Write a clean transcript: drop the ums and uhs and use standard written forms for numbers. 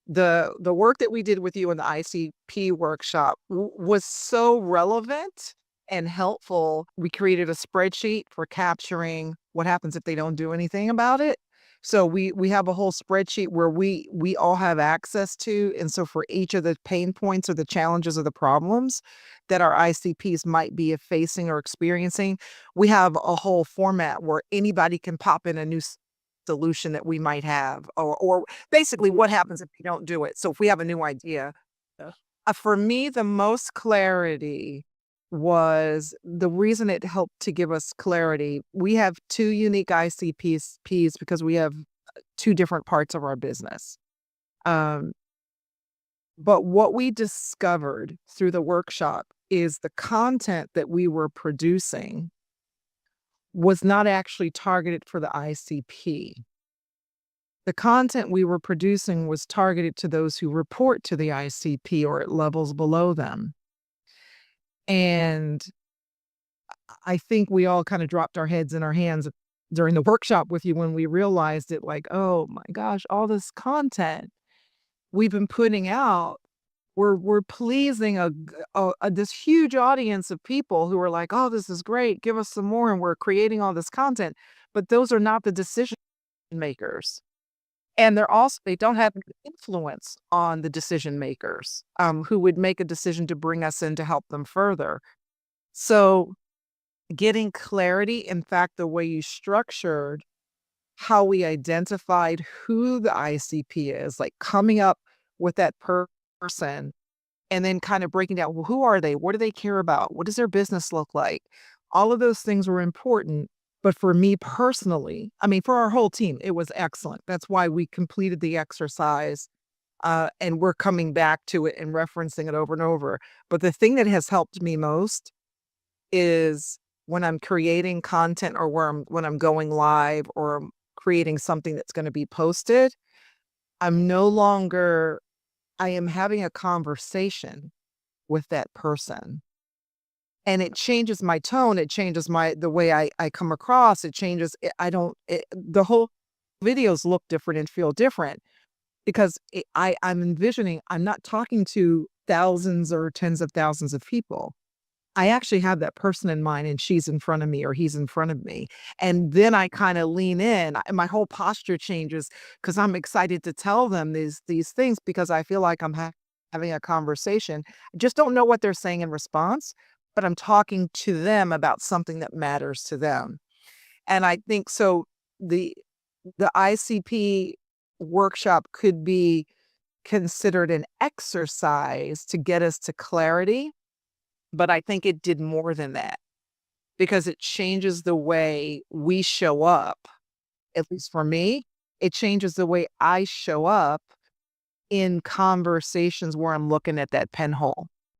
the work that we did with you in the ICP workshop was so relevant and helpful. We created a spreadsheet for capturing what happens if they don't do anything about it. So we have a whole spreadsheet where we all have access to, and so for each of the pain points or the challenges or the problems that our ICPs might be facing or experiencing, we have a whole format where anybody can pop in a new solution that we might have, or basically what happens if you don't do it. So if we have a new idea, Yeah. for me, the most clarity was the reason it helped to give us clarity. We have two unique ICPs because we have two different parts of our business. Um, but what we discovered through the workshop is the content that we were producing was not actually targeted for the ICP. The content we were producing was targeted to those who report to the ICP or at levels below them. And I think we all kind of dropped our heads in our hands during the workshop with you when we realized it, like, oh my gosh, all this content we've been putting out, we're pleasing this huge audience of people who are like, oh, this is great, give us some more, and we're creating all this content. But those are not the decision makers. And they don't have influence on the decision makers, who would make a decision to bring us in to help them further. So getting clarity, in fact, the way you structured how we identified who the ICP is, like coming up with that person and then kind of breaking down, well, who are they? What do they care about? What does their business look like? All of those things were important. But for me personally, I mean, for our whole team, it was excellent. That's why we completed the exercise, and we're coming back to it and referencing it over and over. But the thing that has helped me most is when I'm creating content or when I'm going live or I'm creating something that's going to be posted, I'm no longer, I am having a conversation with that person. And it changes my tone, it changes the way I come across, it changes I don't the whole videos look different and feel different because I'm envisioning I'm not talking to thousands or tens of thousands of people. I actually have that person in mind and she's in front of me or he's in front of me. And then I kind of lean in and my whole posture changes because I'm excited to tell them these things because I feel like I'm having a conversation. I just don't know what they're saying in response, but I'm talking to them about something that matters to them. And I think so the the ICP workshop could be considered an exercise to get us to clarity, but I think it did more than that because it changes the way we show up. At least for me, it changes the way I show up in conversations where I'm looking at that pinhole.